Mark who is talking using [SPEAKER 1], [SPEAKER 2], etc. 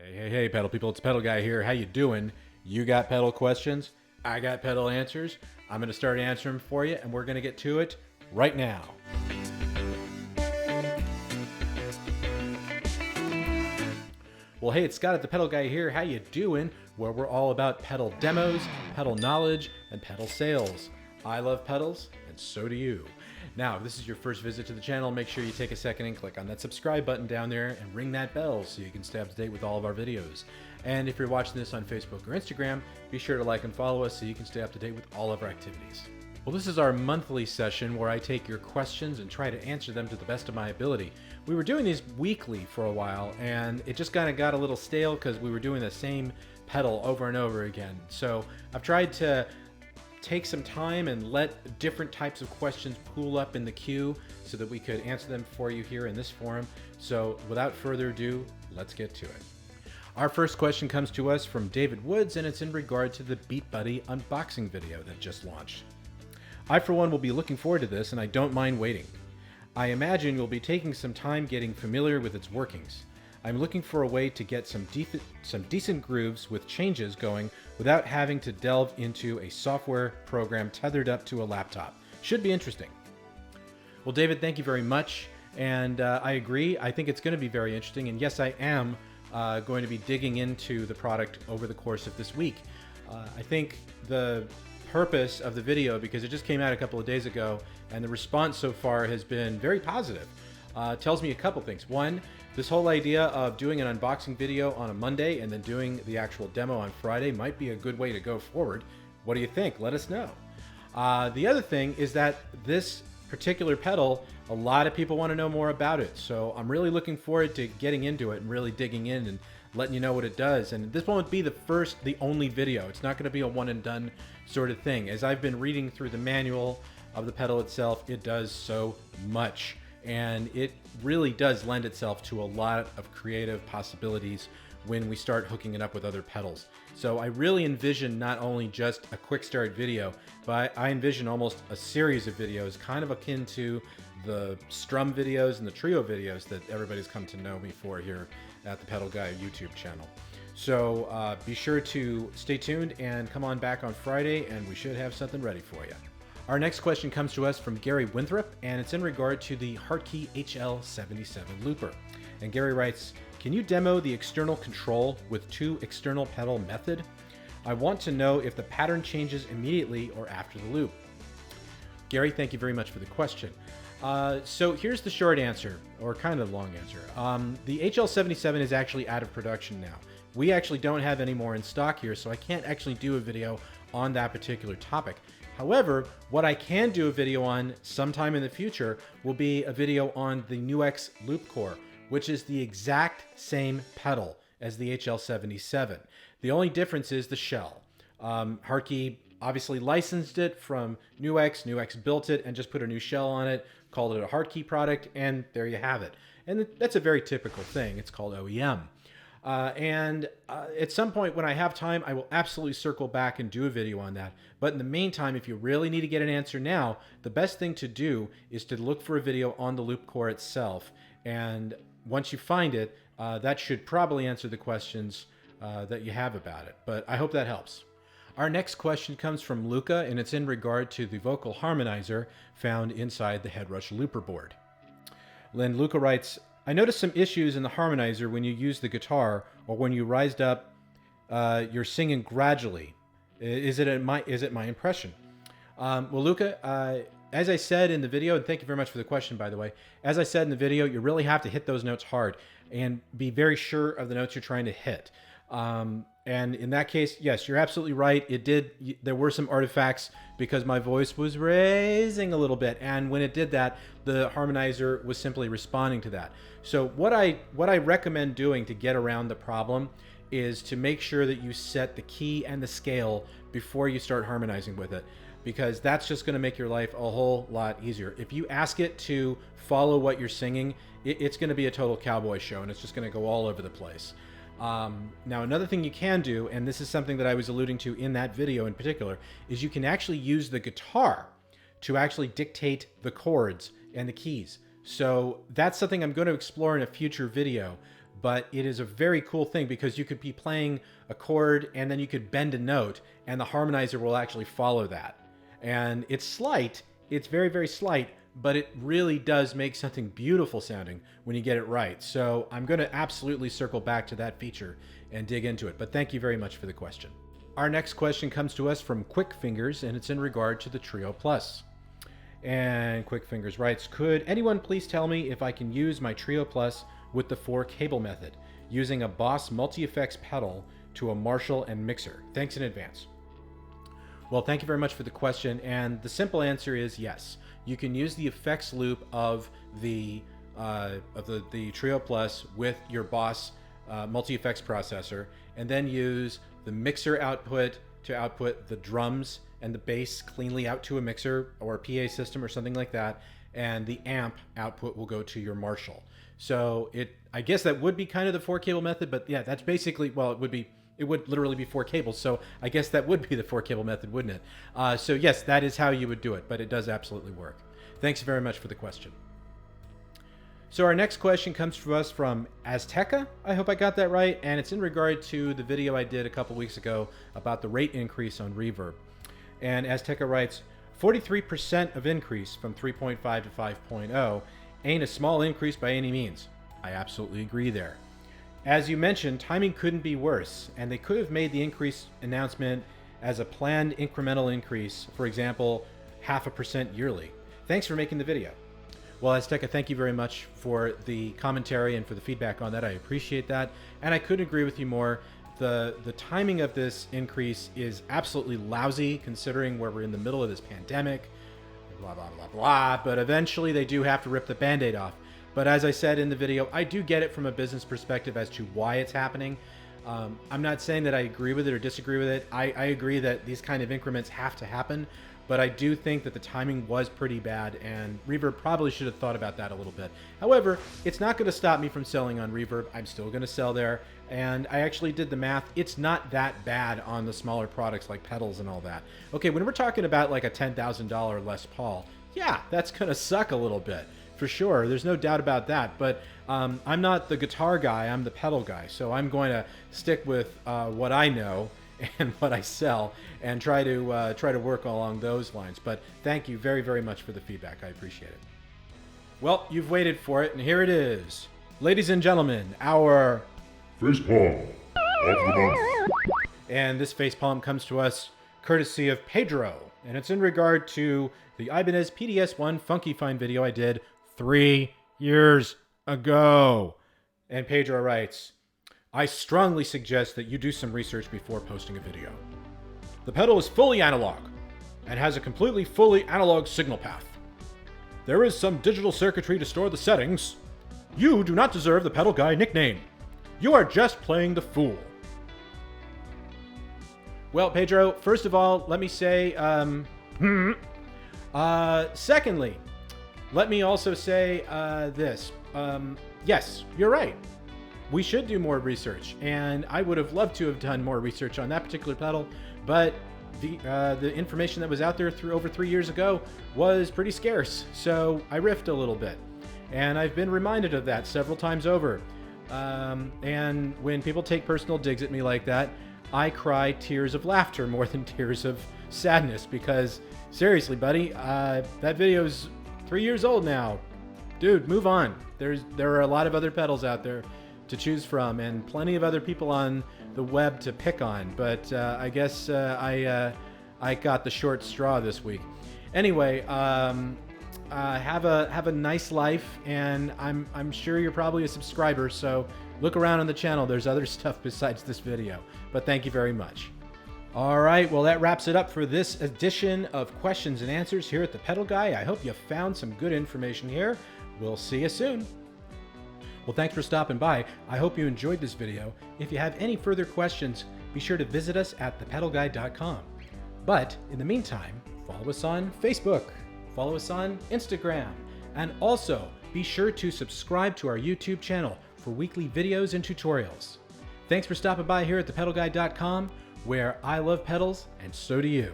[SPEAKER 1] Hey, pedal people, it's Pedal Guy here. How you doing? You got pedal questions? I got pedal answers. I'm going to start answering them for you, and we're going to get to it right now. Well, hey, it's Scott at the Pedal Guy here. How you doing? Where we're all about pedal demos, pedal knowledge, and pedal sales. I love pedals, and so do you. Now, if this is your first visit to the channel, make sure you take a second and click on that subscribe button down there and ring that bell so you can stay up to date with all of our videos. And if you're watching this on Facebook or Instagram, be sure to like and follow us so you can stay up to date with all of our activities. Well, this is our monthly session where I take your questions and try to answer them to the best of my ability. We were doing these weekly for a while, and it just kind of got a little stale because we were doing the same pedal over and over again. So I've tried to take some time and let different types of questions pool up in the queue so that we could answer them for you here in this forum. So without further ado, let's get to it. Our first question comes to us from David Woods, and it's in regard to the BeatBuddy unboxing video that just launched. I, for one, will be looking forward to this, and I don't mind waiting. I imagine you'll be taking some time getting familiar with its workings. I'm looking for a way to get some decent grooves with changes going without having to delve into a software program tethered up to a laptop. Should be interesting. Well, David, thank you very much. And I agree. I think it's going to be very interesting. And yes, I am going to be digging into the product over the course of this week. I think the purpose of the video, because it just came out a couple of days ago, and the response so far has been very positive, tells me a couple things. One, this whole idea of doing an unboxing video on a Monday and then doing the actual demo on Friday might be a good way to go forward. What do you think? Let us know. The other thing is that this particular pedal, a lot of people want to know more about it. So I'm really looking forward to getting into it and really digging in and letting you know what it does. And this won't be the only video. It's not going to be a one and done sort of thing. As I've been reading through the manual of the pedal itself, it does so much. And it really does lend itself to a lot of creative possibilities when we start hooking it up with other pedals. So I really envision not only just a quick start video, but I envision almost a series of videos kind of akin to the strum videos and the trio videos that everybody's come to know me for here at the Pedal Guy YouTube channel. So be sure to stay tuned and come on back on Friday, and we should have something ready for you. Our next question comes to us from Gary Winthrop, and it's in regard to the Hartke HL77 looper. And Gary writes, can you demo the external control with two external pedal method? I want to know if the pattern changes immediately or after the loop. Gary, thank you very much for the question. So here's the short answer, or kind of long answer. The HL77 is actually out of production now. We actually don't have any more in stock here, so I can't actually do a video on that particular topic. However, what I can do a video on sometime in the future will be a video on the NUX Loop Core, which is the exact same pedal as the HL77. The only difference is the shell. Hartke obviously licensed it from NUX. NUX built it and just put a new shell on it, called it a Hartke product, and there you have it. And that's a very typical thing. It's called OEM. At some point when I have time, I will absolutely circle back and do a video on that. But in the meantime, if you really need to get an answer now, the best thing to do is to look for a video on the loop core itself. And once you find it, that should probably answer the questions that you have about it. But I hope that helps. Our next question comes from Luca, and it's in regard to the vocal harmonizer found inside the HeadRush Looperboard. Luca writes, I noticed some issues in the harmonizer when you use the guitar or when you rised up your singing gradually. Is it my impression? Well, Luca, as I said in the video, and thank you very much for the question, by the way, as I said in the video, you really have to hit those notes hard and be very sure of the notes you're trying to hit. And in that case, yes, you're absolutely right. There were some artifacts because my voice was raising a little bit. And when it did that, the harmonizer was simply responding to that. So what I recommend doing to get around the problem is to make sure that you set the key and the scale before you start harmonizing with it, because that's just going to make your life a whole lot easier. If you ask it to follow what you're singing, it's going to be a total cowboy show, and it's just going to go all over the place. Now, another thing you can do, and this is something that I was alluding to in that video in particular, is you can actually use the guitar to actually dictate the chords and the keys. So that's something I'm going to explore in a future video. but it is a very cool thing because you could be playing a chord and then you could bend a note and the harmonizer will actually follow that. And it's slight, it's very, very slight, but it really does make something beautiful sounding when you get it right. So I'm going to absolutely circle back to that feature and dig into it. But thank you very much for the question. Our next question comes to us from Quick Fingers, and it's in regard to the Trio Plus. And Quick Fingers writes, could anyone please tell me if I can use my Trio Plus with the 4-cable method, using a Boss multi-effects pedal to a Marshall and mixer? Thanks in advance. Well, thank you very much for the question, and the simple answer is yes. You can use the effects loop of the Trio Plus with your Boss multi-effects processor, and then use the mixer output to output the drums and the bass cleanly out to a mixer or a PA system or something like that, and the amp output will go to your Marshall. So I guess that would be kind of the 4-cable method, but yeah, that's basically, well, it would literally be 4 cables, so I guess that would be the 4-cable method, wouldn't it? So yes, that is how you would do it, but it does absolutely work. Thanks very much for the question. So our next question comes to us from Azteca. I hope I got that right. And it's in regard to the video I did a couple weeks ago about the rate increase on reverb. And Azteca writes, 43% of increase from 3.5 to 5.0 ain't a small increase by any means. I absolutely agree there. As you mentioned, timing couldn't be worse, and they could have made the increase announcement as a planned incremental increase, for example, 0.5% yearly. Thanks for making the video. Well, Azteca, thank you very much for the commentary and for the feedback on that. I appreciate that. And I couldn't agree with you more. The timing of this increase is absolutely lousy considering where we're in the middle of this pandemic, blah, blah, blah, blah. But eventually they do have to rip the Band-Aid off. But as I said in the video, I do get it from a business perspective as to why it's happening. I'm not saying that I agree with it or disagree with it. I agree that these kind of increments have to happen. But I do think that the timing was pretty bad, and Reverb probably should have thought about that a little bit. However, it's not going to stop me from selling on Reverb. I'm still going to sell there, and I actually did the math. It's not that bad on the smaller products like pedals and all that. Okay, when we're talking about like a $10,000 Les Paul, yeah, that's going to suck a little bit, for sure. There's no doubt about that, but I'm not the guitar guy. I'm the pedal guy, so I'm going to stick with what I know and what I sell, and try to work along those lines. But thank you very, very much for the feedback. I appreciate it. Well, you've waited for it, and here it is. Ladies and gentlemen, our
[SPEAKER 2] Facepalm of the month.
[SPEAKER 1] And this facepalm comes to us courtesy of Pedro, and it's in regard to the Ibanez PDS-1 Funky Fine video I did 3 years ago. And Pedro writes, I strongly suggest that you do some research before posting a video. The pedal is fully analog and has a completely fully analog signal path. There is some digital circuitry to store the settings. You do not deserve the pedal guy nickname. You are just playing the fool. Well, Pedro, first of all, let me say, secondly, let me also say this. Yes, you're right. We should do more research, and I would have loved to have done more research on that particular pedal, but the information that was out there over 3 years ago was pretty scarce, so I riffed a little bit. And I've been reminded of that several times over. And when people take personal digs at me like that, I cry tears of laughter more than tears of sadness, because seriously, buddy, that video's 3 years old now. Dude, move on. There are a lot of other pedals out there to choose from, and plenty of other people on the web to pick on, but I guess I got the short straw this week. Anyway, have a nice life, and I'm sure you're probably a subscriber, so look around on the channel. There's other stuff besides this video, but thank you very much. All right, well, that wraps it up for this edition of Questions and Answers here at the Pedal Guy. I hope you found some good information here. We'll see you soon. Well, thanks for stopping by. I hope you enjoyed this video. If you have any further questions, be sure to visit us at thepedalguy.com. But in the meantime, follow us on Facebook, follow us on Instagram, and also be sure to subscribe to our YouTube channel for weekly videos and tutorials. Thanks for stopping by here at thepedalguy.com, where I love pedals and so do you.